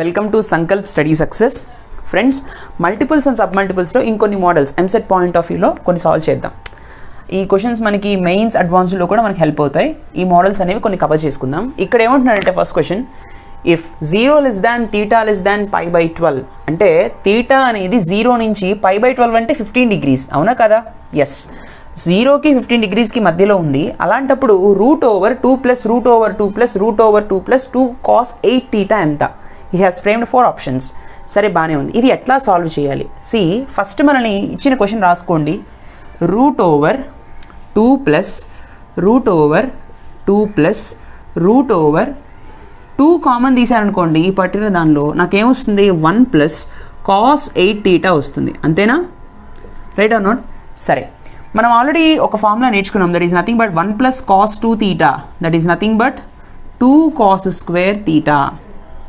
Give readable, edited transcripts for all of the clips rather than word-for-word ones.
Welcome to Sankalp study success. Friends, multiples and సబ్ మల్టిపుల్స్లో ఇంకొన్ని మోడల్స్ ఎంసెట్ పాయింట్ ఆఫ్ వ్యూలో కొన్ని సాల్వ్ చేద్దాం. ఈ క్వశ్చన్స్ మనకి మెయిన్స్ అడ్వాన్స్లో కూడా మనకి హెల్ప్ అవుతాయి. ఈ మోడల్స్ అనేవి కొన్ని కవర్ చేసుకుందాం. ఇక్కడ ఏమంటున్నారంటే ఫస్ట్ క్వశ్చన్, ఇఫ్ 0 ≤ θ π/12 అంటే తీటా అనేది 0 నుంచి π/12 అంటే 15 degrees, అవునా కదా? ఎస్, 0కి 15 degreesకి మధ్యలో ఉంది. అలాంటప్పుడు √2 + √2 + √2 + 2 cos 8θ ఎంత? He has framed 4 options. సరే, బాగానే ఉంది. ఇది ఎట్లా సాల్వ్ చేయాలి? ఫస్ట్ మనల్ని ఇచ్చిన క్వశ్చన్ రాసుకోండి. √2 + √2 + 2 కామన్ తీసారనుకోండి, ఈ పర్టికులర్ దానిలో నాకేమొస్తుంది? 1 + cos 8θ వస్తుంది. అంతేనా? Right or not? సరే, మనం ఆల్రెడీ ఒక ఫార్ములా నేర్చుకున్నాం. That is nothing but 1 + cos 2θ, that is nothing but 2 cos square θ,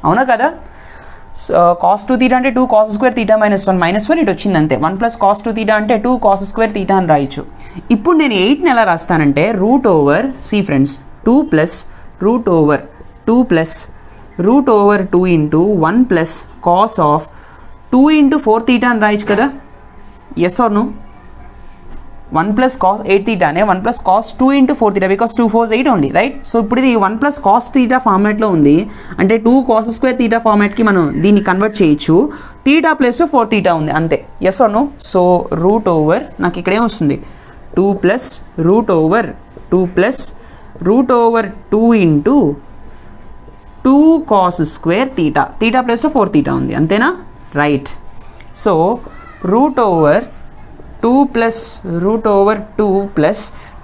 అవునా కదా? cos 2θ అంటే 2 cos square θ -1 ఇటు వచ్చింది అంతే. 1 + cos 2θ అంటే 2 cos square θ అని రాయొచ్చు. ఇప్పుడు నేను 8ని ఎలా రాస్తానంటే ఫ్రెండ్స్ 2 + √2 + √2 ఇంటూ 1 + cos ఆఫ్ 2 × 4θ అని రాయొచ్చు కదా? Yes or no? 1 + cos 8θ అనే 1 + cos 2 × 4θ, because 2 4 8 only, right? So ఇప్పుడు ఇది 1 + cos θ ఫార్మాట్లో ఉంది. అంటే 2 cos square θ ఫార్మాట్కి మనం దీన్ని కన్వర్ట్ చేయొచ్చు. θ ప్లేస్లో 4θ ఉంది అంతే. Yes or no? సో √2 నాకు ఇక్కడ ఏమొస్తుంది? 2 + √2 + √2 ఇంటూ 2 cos square θ, θ ప్లేస్లో 4θ ఉంది అంతేనా? రైట్. సో √2 + √2 +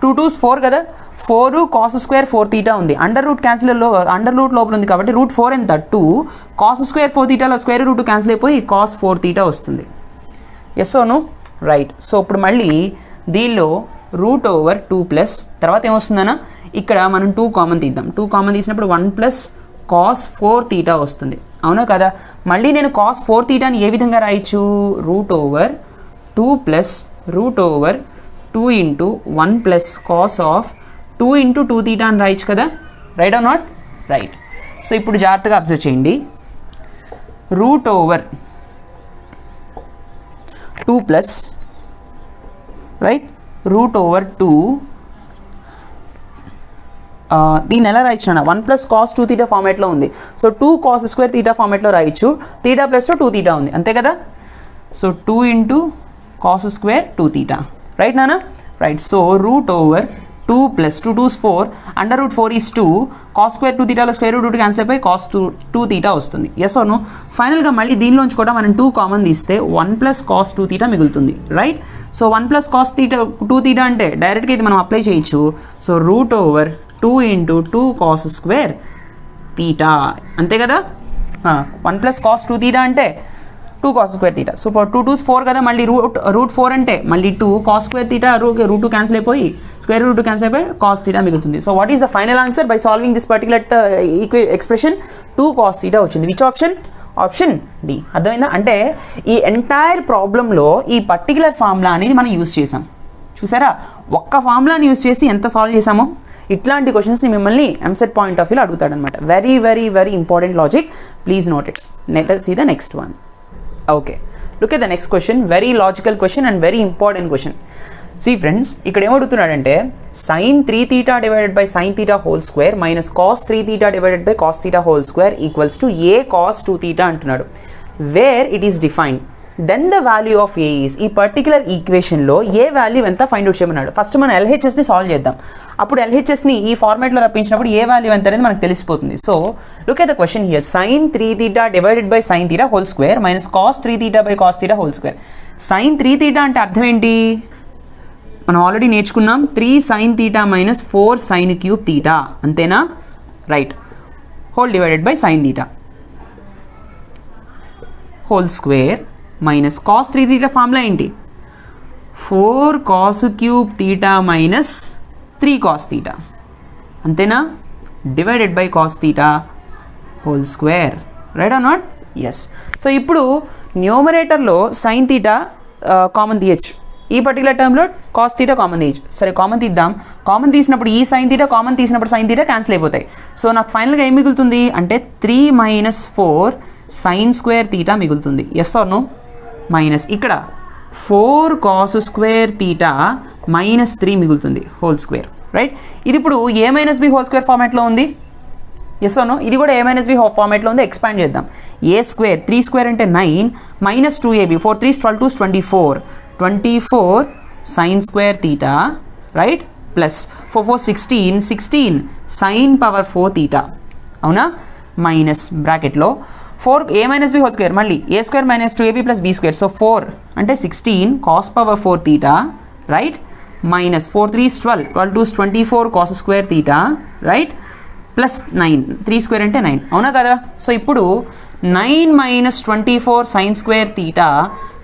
2 2's 4 కదా? 4 cos square 4θ ఉంది. అండర్ రూట్ లోపల ఉంది కాబట్టి √4 ఎంత? 2 cos square 4θలో స్క్వేర్ రూట్ క్యాన్సిల్ అయిపోయి cos 4θ వస్తుంది. Yes or no? Right. So ఇప్పుడు మళ్ళీ దీనిలో √2 ప్లస్ తర్వాత ఏమొస్తుందన్నా, ఇక్కడ మనం 2 కామన్ తీద్దాం. 2 కామన్ తీసినప్పుడు 1 + cos 4θ వస్తుంది, అవునా కదా? మళ్ళీ నేను cos 4θని ఏ విధంగా రాయొచ్చు? √2 + √2 ఇంటూ 1 + cos ఆఫ్ 2 × 2θ అని రాయొచ్చు కదా? Right or not? Right. So ఇప్పుడు జాగ్రత్తగా అబ్జర్వ్ చేయండి. √2 ప్లస్ రైట్ √2 దీన్ని ఎలా రాయొచ్చు? 1 + cos 2θ ఫార్మాట్లో ఉంది. సో 2 cos square θ ఫార్మాట్లో రాయొచ్చు. θ ప్లస్లో 2θ ఉంది అంతే కదా? సో 2 × cos square 2θ, రైట్ నానా? Right. So √2 + 2 2's 4, under root 4 is 2, cos square 2θలో స్క్వేర్ రూట్ క్యాన్సిల్ అయిపోయి cos 2θ వస్తుంది. Yes or no? ఫైనల్గా మళ్ళీ దీనిలోంచి కూడా మనం 2 కామన్ తీస్తే 1 + cos 2θ మిగులుతుంది, రైట్? సో 1 + cos 2θ అంటే డైరెక్ట్గా ఇది మనం అప్లై చేయొచ్చు. సో √2 × 2 cos square θ అంతే కదా? 1 + cos 2θ అంటే 2 cos square θ. సో 2 2's 4 కదా? మళ్ళీ √4 అంటే మళ్ళీ 2 cos square θ, రూట్ క్యాన్సిల్ అయిపోయి స్క్వేర్ రూట్ క్యాన్సిల్ అయిపోయి cos θ మిగులుతుంది. So what is the final answer by solving this particular expression? 2 cos θ వచ్చింది. Which option? Option D. అర్థమైందా? అంటే ఈ ఎంటైర్ ప్రాబ్లంలో ఈ పర్టికులర్ ఫార్ములా అనేది మనం యూజ్ చేసాం. చూసారా? ఒక్క ఫార్ములాని యూజ్ చేసి ఎంత సాల్వ్ చేసామో. ఇట్లాంటి క్వశ్చన్స్ని మిమ్మల్ని ఎంసెట్ పాయింట్ ఆఫ్ వ్యూలో అడుగుతాడనమాట. Very very very important logic. Please note it. Let us see the next one. Okay, look at the next question. Very logical question and very important question. See friends, ఇక్కడ ఏమడుగుతున్నాడంటే sin 3θ / sin θ whole square minus cos 3θ / cos θ whole square equals to a cos 2θ అంటున్నాడు. Where it is defined then the value of a is. ఈ particular ఈక్వేషన్లో a value ఎంత find out చేయమన్నాడు. First మనం ఎల్హెచ్ఎస్ని solve చేద్దాం. అప్పుడు ఎల్హెచ్ఎస్ని ఈ ఫార్మాట్లో రప్పించినప్పుడు ఏ వాల్యూ ఎంత అనేది మనకు తెలిసిపోతుంది. So look at the question here. sin 3θ / sin θ whole square minus cos 3θ / cos θ whole square. sin 3θ అంటే అర్థం ఏంటి? మనం ఆల్రెడీ నేర్చుకున్నాం. 3 sin θ - 4 sin³ θ అంతేనా? Right. Whole divided by sin θ whole square minus cos 3θ formula ఏంటి? 4 cos³ θ మైనస్ 3 cos θ అంతేనా? Divided by cos θ whole square, right or not? Yes. So ఇప్పుడు న్యూమరేటర్లో sin θ కామన్ తీయచ్చు. ఈ పర్టికులర్ టర్మ్లో cos θ కామన్ తీయచ్చు. సరే, కామన్ తీద్దాం. కామన్ తీసినప్పుడు ఈ sin θ కామన్ తీసినప్పుడు sin θ క్యాన్సిల్ అయిపోతాయి. సో నాకు ఫైనల్గా ఏం మిగులుతుంది అంటే 3 - 4 సైన్ స్క్వేర్ తీటా మిగులుతుంది. Yes or no? మైనస్ ఇక్కడ 4 కాస్ స్క్వేర్ తీటా మైనస్ 3 మిగులుతుంది హోల్ స్క్వేర్. రైట్, ఇది ఇప్పుడు a minus b whole square ఫార్మాట్లో ఉంది. Yes or no? ఇది కూడా ఏ మైనస్ బి ఫార్మాట్లో ఉంది. ఎక్స్పాండ్ చేద్దాం. ఏ స్క్వేర్ 3 స్క్వేర్ అంటే 9 minus 2ab 4 3 12 2 24 sine square theta. Right, plus 4 4 16 sine power 4 theta. అవునా? మైనస్ బ్రాకెట్లో 4 a minus b whole square, మళ్ళీ a square minus 2ab plus b square. So 4 అంటే 16 cos power 4 theta. Right, minus 4 3 12 12 2 24 cos square theta. Right, plus 9 3 square అంటే 9. అవునా కదా? So ఇప్పుడు 9 minus 24 sine square theta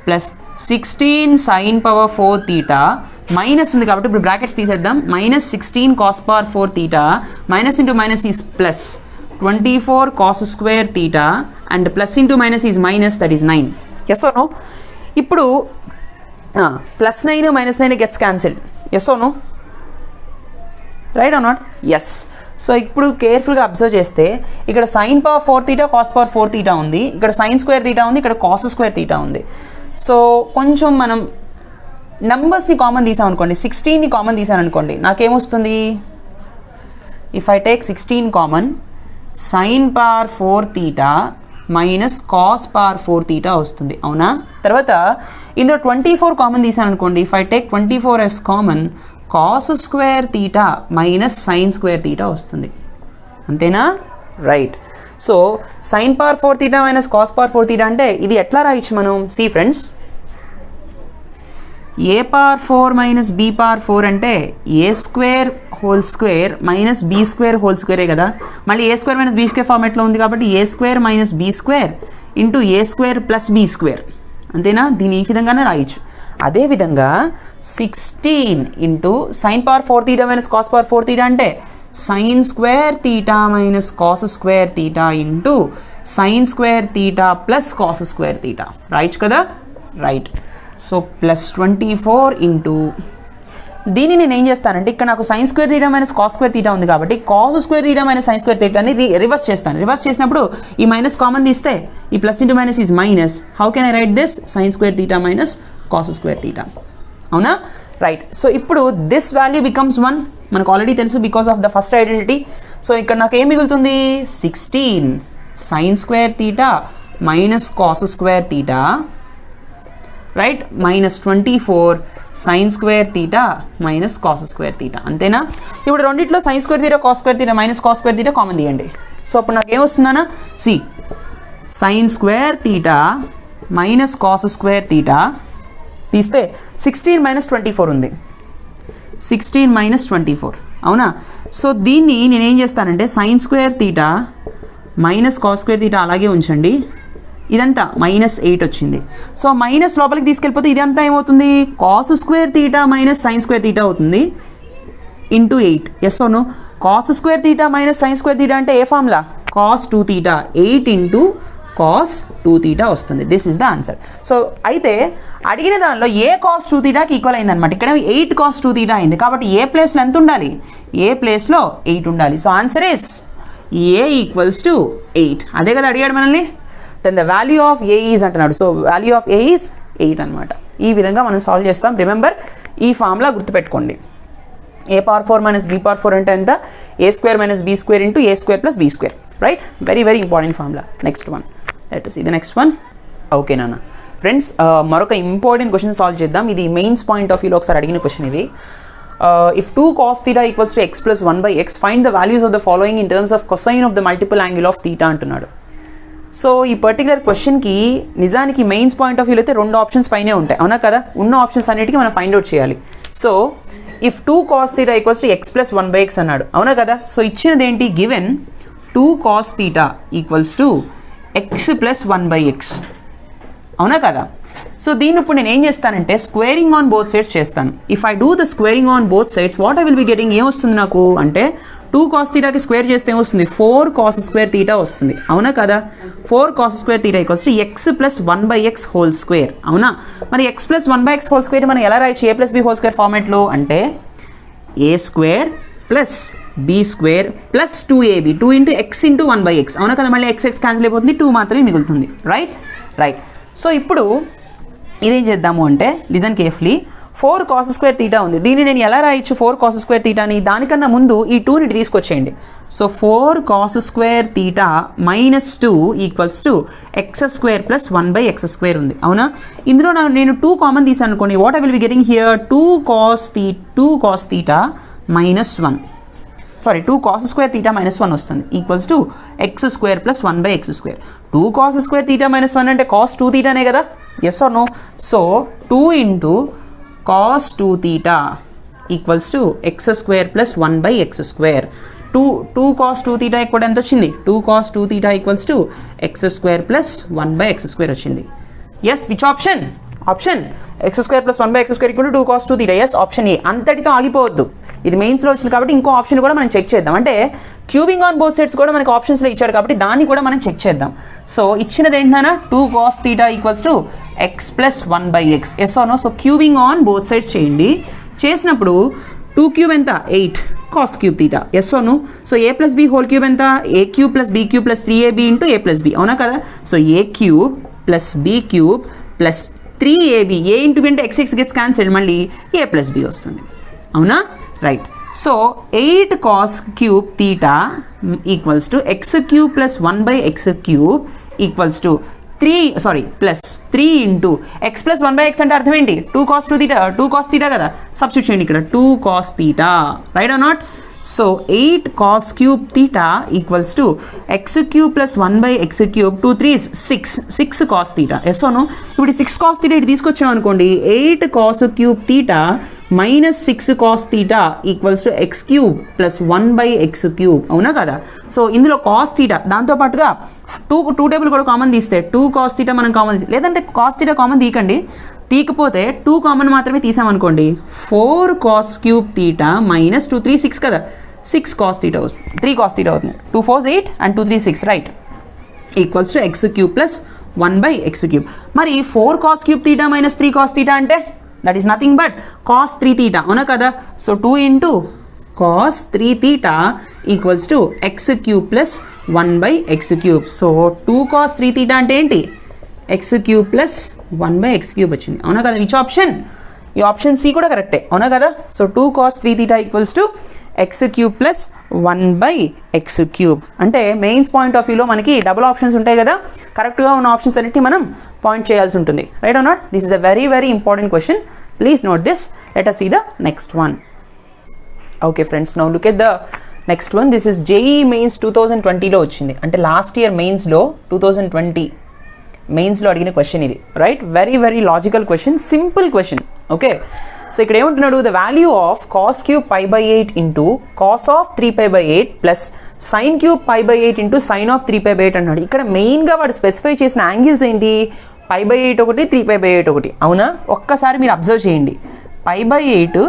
plus 16 sine power 4 theta. Minus ఉంది కాబట్టి ఇప్పుడు brackets తీసేద్దాం. Minus 16 cos power 4 theta minus into minus is plus 24 cos square theta and plus into minus is minus, that is 9. Yes or no? ఇప్పుడు plus 9 minus 9 gets cancelled. Yes or no? Right or not? Yes. So ఇప్పుడు కేర్ఫుల్గా observe చేస్తే ఇక్కడ sine power 4 theta cos power 4 theta ఉంది, ఇక్కడ sign square theta ఉంది, ఇక్కడ cos square theta ఉంది. సో కొంచెం మనం నంబర్స్ని కామన్ తీసాం అనుకోండి, 16ని కామన్ తీసాను అనుకోండి, నాకేమొస్తుంది? If I take 16 common, sine power 4 theta minus cos power 4 theta వస్తుంది. అవునా? తర్వాత ఇందులో 24 కామన్ తీసాను అనుకోండి, if I take 24 as common, cos square theta minus sine square theta వస్తుంది. అంతేనా? Right. So sine power 4 theta minus cos power 4 theta అంటే ఇది ఎట్లా రాయొచ్చు మనం? See friends, a power 4 minus b power 4 అంటే a square whole square minus b square whole స్క్వేరే కదా. మళ్ళీ a square minus b square ఫార్మేట్లో ఉంది కాబట్టి a square minus b square into a square plus b square. అంతేనా? దీని ఈ విధంగానే రాయొచ్చు. అదేవిధంగా 16 into sine power 4 theta minus cos power 4 theta అంటే sine square theta minus cos square theta into sine square theta plus cos square theta రాయొచ్చు కదా. Right. So plus 24 into దీన్ని నేను ఏం చేస్తానంటే ఇక్కడ నాకు sine square theta minus cos square theta ఉంది కాబట్టి cos square theta minus sine square తీటాని రివర్స్ చేస్తాను. రివర్స్ చేసినప్పుడు ఈ మైనస్ కామన్ తీస్తే ఈ plus into minus is minus. How can I write this? Sine square theta minus cos square theta. అవునా? Right. So ఇప్పుడు దిస్ వాల్యూ బికమ్స్ 1 మనకు already తెలుసు because of the first identity. So ఇక్కడ నాకు ఏం మిగులుతుంది? 16 sine square theta minus cos square theta. Right, minus 24 sine square theta minus cos square theta. అంతేనా? ఇప్పుడు రెండిట్లో sine square theta cos square theta minus cos square theta common తీయండి. So అప్పుడు నాకు ఏమొస్తుందన్నా? See sine square theta minus cos square theta తీస్తే 16 minus 24 ఉంది. 16 minus 24. అవునా? సో దీన్ని నేనేం చేస్తానంటే sign square theta minus cos square theta అలాగే ఉంచండి. ఇదంతా మైనస్ 8 వచ్చింది. సో మైనస్ లోపలికి తీసుకెళ్ళిపోతే ఇదంతా ఏమవుతుంది? Cos square theta minus sine square theta అవుతుంది ఇంటూ 8. ఎస్ అవును? Cos square theta minus sine square theta అంటే ఏ formula? Cos 2 theta 8 into cos 2 theta వస్తుంది. This is the answer. So అయితే అడిగిన దానిలో ఏ కాస్ 2 తీటాకి ఈక్వల్ అయిందనమాట. ఇక్కడ 8 కాస్ 2 తీటా అయింది కాబట్టి ఏ ప్లేస్లో ఎంత ఉండాలి? ఏ ప్లేస్లో 8 ఉండాలి. So answer is a equals to 8. అదే కదా అడిగాడు మనల్ని. Then the value of a is అంటున్నాడు. So value of a is 8 అనమాట. ఈ విధంగా మనం సాల్వ్ చేస్తాం. రిమెంబర్, ఈ ఫార్ములా గుర్తుపెట్టుకోండి. A power 4 minus b power 4 అంటే ఎంత? A square minus b square into a square plus b square. Right, very very important formula. Next one, let us see the next one. Okay నాన్న friends, మరొక important question solve చేద్దాం. ఇది mains point of వ్యూలో ఒకసారి అడిగిన question ఇది. If 2 cos theta equals to x plus 1 by x, find the values of the following in terms of cosine of the multiple angle of theta అంటున్నాడు. So ఈ particular క్వశ్చన్కి నిజానికి mains point of వ్యూలో అయితే 2 options పైనే ఉంటాయి. అవునా కదా? ఉన్న ఆప్షన్స్ అన్నిటికీ మనం ఫైండ్ అవుట్ చేయాలి. So if 2 cos theta equals to x plus 1 by x అన్నాడు. అవునా కదా? సో ఇచ్చినది ఏంటి? Given 2 cos theta equals to x plus 1 by x. అవునా కదా? సో దీన్ని ఇప్పుడు నేను ఏం చేస్తానంటే స్క్వేరింగ్ ఆన్ బోత్ సైడ్స్ చేస్తాను. If I do the squaring on both sides what I will be getting? ఏమొస్తుంది నాకు అంటే 2 cos thetaకి స్క్వేర్ చేస్తే ఏమొస్తుంది? 4 cos square theta వస్తుంది. అవునా కదా? 4 cos square theta equals to x plus 1 by x whole square. అవునా? మరి x plus 1 by x whole square మనం ఎలా రాయొచ్చు? A plus b whole square ఫార్మేట్లో అంటే a square plus b square plus 2ab 2 into x into 1/x అవునా కదా, మళ్ళీ ఎక్స్ క్యాన్సిల్ అయిపోతుంది, 2 మాత్రమే మిగులుతుంది. రైట్. సో ఇప్పుడు ఇదేం చేద్దాము అంటే listen carefully, 4 cos square theta ఉంది, దీన్ని నేను ఎలా రాయొచ్చు 4 cos స్క్వేర్ తీటాని, దానికన్నా ముందు ఈ 2ని తీసుకొచ్చేయండి. So 4 cos square theta minus 2 equals to x square plus 1/x² ఉంది అవునా. ఇందులో నేను 2 కామన్ తీసాను అనుకోండి, what I will be getting here 2 cos తీటా minus 1, sorry 2 cos square theta minus 1 వస్తుంది equals to x square plus 1/x². 2 cos square theta minus 1 అంటే cos 2 తీటానే కదా, yes or no. So 2 into cos 2 theta equals to x square plus 1/x². 2 cos 2 theta ఇక్కడ ఎంత వచ్చింది, 2 cos 2 theta equals to x square plus 1/x² వచ్చింది. Yes, which option x square plus 1/x² equal to 2 cos 2 theta. Yes, option a. అంతటితో ఆగిపోవద్దు, ఇది మెయిన్స్లో వచ్చింది కాబట్టి ఇంకో ఆప్షన్ కూడా మనం చెక్ చేద్దాం. అంటే క్యూబింగ్ ఆన్ బోత్ సైడ్స్ కూడా మనకి ఆప్షన్స్లో ఇచ్చాడు కాబట్టి దాన్ని కూడా మనం చెక్ చేద్దాం. సో ఇచ్చినది ఏంటన్నా 2 cos theta equals to x plus 1/x. Yes or no. So cubing on both sides చేయండి, చేసినప్పుడు 2 క్యూబ్ ఎంత 8 cos cube theta, yes or no. So a plus b whole cube ఎంత a cube plus b cube plus 3ab into a plus b అవునా కదా. సో a cube plus b cube plus 3ab, a into b అంటే x gets cancel, మళ్ళీ a plus b వస్తుంది అవునా. Right. So 8 cos cube theta equals to x cube plus 1/x³ equals to plus 3 into X plus 1/x అంటే అర్థం ఏంటి 2 cos theta కదా, substitute చేయండి ఇక్కడ 2 cos theta, right or not. So 8 cos cube theta equals to x cube plus 1/x³, 2 3 6 cos theta. Yes or no. ఇప్పుడు 6 cos theta ఇటు తీసుకొచ్చాం అనుకోండి, 8 cos cube theta minus 6 cos theta equals to x cube plus 1/x³ అవునా కదా. So ఇందులో cos theta దాంతోపాటుగా 2 table కూడా common తీస్తే 2 cos theta మనం కామన్ తీసి, లేదంటే cos theta కామన్ తీయకండి, తీయకపోతే 2 కామన్ మాత్రమే తీసామనుకోండి, 4 cos క్యూబ్ తీటా మైనస్ 2 3 6 కదా, 6 cos theta వస్తుంది, 3 cos theta అవుతుంది, 2 4 8 and 2 3 6 right, equals to x³ plus 1/x³. మరి 4 cos cube theta minus 3 cos theta అంటే that is nothing but cos 3 theta అవునా కదా. So 2 into cos 3 theta equals to x³ plus 1/x³. So 2 cos 3 theta అంటే ఏంటి x³ plus 1/x³ వచ్చింది అవునా కదా. Which option, ఈ ఆప్షన్ సి కూడా కరెక్టే అవునా కదా. So 2 cos 3 theta equals to x³ plus 1/x³ అంటే మెయిన్స్ పాయింట్ ఆఫ్ వ్యూలో మనకి డబుల్ ఆప్షన్స్ ఉంటాయి కదా, కరెక్ట్గా ఉన్న ఆప్షన్స్ అన్నిటి మనం పాయింట్ చేయాల్సి ఉంటుంది, right or not. This is a very important question, please note this. Let us see the next one. Okay friends, now look at the next one. This is JEE Mains 2020లో వచ్చింది, అంటే last year మెయిన్స్లో 2020 మెయిన్స్లో అడిగిన question ఇది, right. Very logical question, simple question. Okay, so ఇక్కడ ఏమంటున్నాడు, the value of cos cube π/8 into cos of 3π/8 plus sin cube π/8 into sin of 3π/8 అన్నాడు. ఇక్కడ మెయిన్గా వాడు స్పెసిఫై చేసిన యాంగిల్స్ ఏంటి, π/8 ఒకటి 3π/8 ఒకటి అవునా. ఒక్కసారి మీరు అబ్జర్వ్ చేయండి, π/8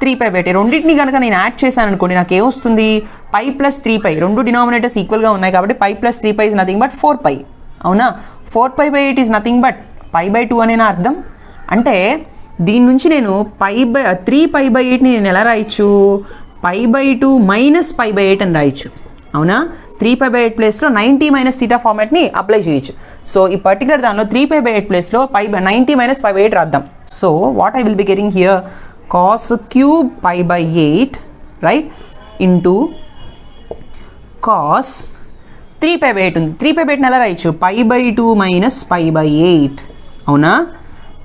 3π/8 రెండింటిని కనుక నేను యాడ్ చేశాను అనుకోండి, నాకు ఏమొస్తుంది π ప్లస్ 3π, రెండు డినామినేటర్స్ ఈక్వల్గా ఉన్నాయి కాబట్టి π ప్లస్ 3π ఇస్ నథింగ్ బట్ 4π అవునా. 4π/8 ఈజ్ నథింగ్ బట్ π/2 అనేనా అర్థం. అంటే దీని నుంచి నేను 3π/8ని నేను ఎలా రాయొచ్చు, π/2 మైనస్ π/8 అని రాయొచ్చు అవునా. 3π/8 ప్లేస్లో 90 మైనస్ θ ఫార్మాట్ని అప్లై చేయొచ్చు. సో ఈ పర్టికులర్ దానిలో 3π/8 ప్లేస్లో 90 మైనస్ π/8 రాద్దాం. So what I will be getting here cos cube π/8 right into cos 3π/8 ఉంది, 3π/8ని ఎలా రాయొచ్చు π/2 మైనస్ π/8 అవునా,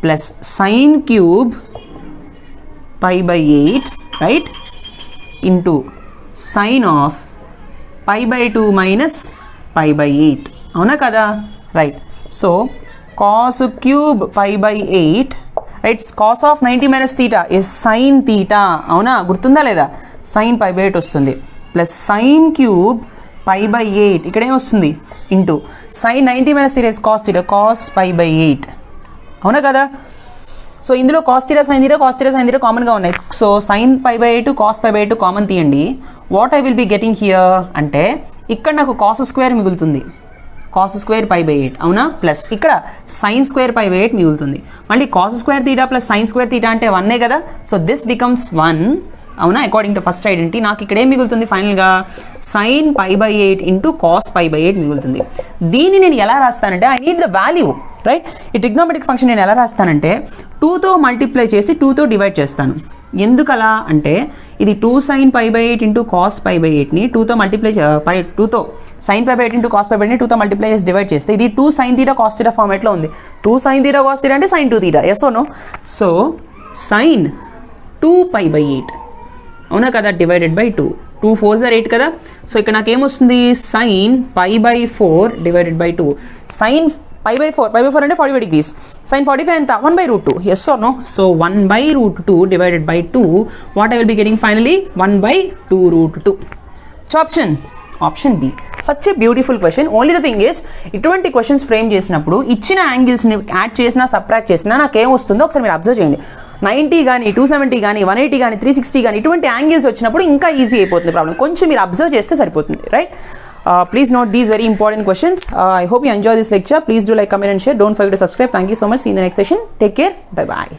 plus sin cube π/8 right into sin of π/2 minus π/8 అవునా కదా, right. So cos cube π/8 right, cos of 90 minus θ is sin θ అవునా, గుర్తుందా లేదా, sin π/8 వస్తుంది, ప్లస్ sin క్యూబ్ π/8 ఇక్కడేం వస్తుంది into sin 90 minus θ is cos θ, cos π/8 అవునా కదా. సో ఇందులో cos θ sin θ cos θ sin θ కామన్గా ఉన్నాయి. సో sin π/8 cos π/8 కామన్ తీయండి. What I will be getting here అంటే ఇక్కడ నాకు cos స్క్వేర్ మిగులుతుంది, cos స్క్వేర్ π/8 అవునా, ప్లస్ ఇక్కడ sin స్క్వేర్ π/8 మిగులుతుంది. మళ్ళీ cos square θ plus sin square θ అంటే 1 కదా. సో దిస్ బికమ్స్ 1 అవునా, అకార్డింగ్ టు ఫస్ట్ ఐడెంటిటీ నాకు ఇక్కడ ఏం మిగులుతుంది ఫైనల్గా సైన్ π/8 ఇంటూ కాస్ π/8 మిగులుతుంది. దీన్ని నేను ఎలా రాస్తానంటే I need the value, right? ఈ ట్రిగ్నోమెట్రిక్ ఫంక్షన్ నేను ఎలా రాస్తానంటే 2తో మల్టిప్లై చేసి 2తో డివైడ్ చేస్తాను. ఎందుకలా అంటే ఇది 2 sin π/8 ఇంటూ కాస్ π/8ని 2తో మల్టిప్లై 2తో sin π/8 ఇంటూ కాస్ π/8ని 2తో మల్టిప్లై చేసి డివైడ్ చేస్తే ఇది 2 sin θ cos θ ఫార్మేట్లో ఉంది. 2 sin θ cos θ అంటే sin 2θ, yes or no? So sin 2π/8 అవునా కదా, డివైడెడ్ బై 2. 2 4s are 8 కదా. సో ఇక్కడ నాకేమొస్తుంది sin π/4 డివైడెడ్ బై 2. sin π/4 అంటే 45 degrees. sin 45 ఎంత 1/√2, yes or no? So 1/√2 divided by 2, what I will be getting finally 1/2√2. So option B. Such a beautiful question. Only the thing is ఇటువంటి questions frame చేసినప్పుడు ఇచ్చిన యాంగిల్స్ని add చేసినా subtract చేసినా నాకేం వస్తుందో ఒకసారి మీరు అబ్జర్వ్ చేయండి. 90 కానీ 270 కానీ 180 కానీ 360 కానీ ఇటువంటి యాంగిల్స్ వచ్చినప్పుడు ఇంకా ఈజీ అయిపోతుంది ప్రాబ్లం. కొంచెం మీరు అబ్జర్వ్ చేస్తే సరిపోతుంది, right? Please note these very important questions. I hope you enjoy this lecture. Please do like, comment and share. Don't forget to subscribe. Thank you so much. See you in the next session. Take care. Bye bye.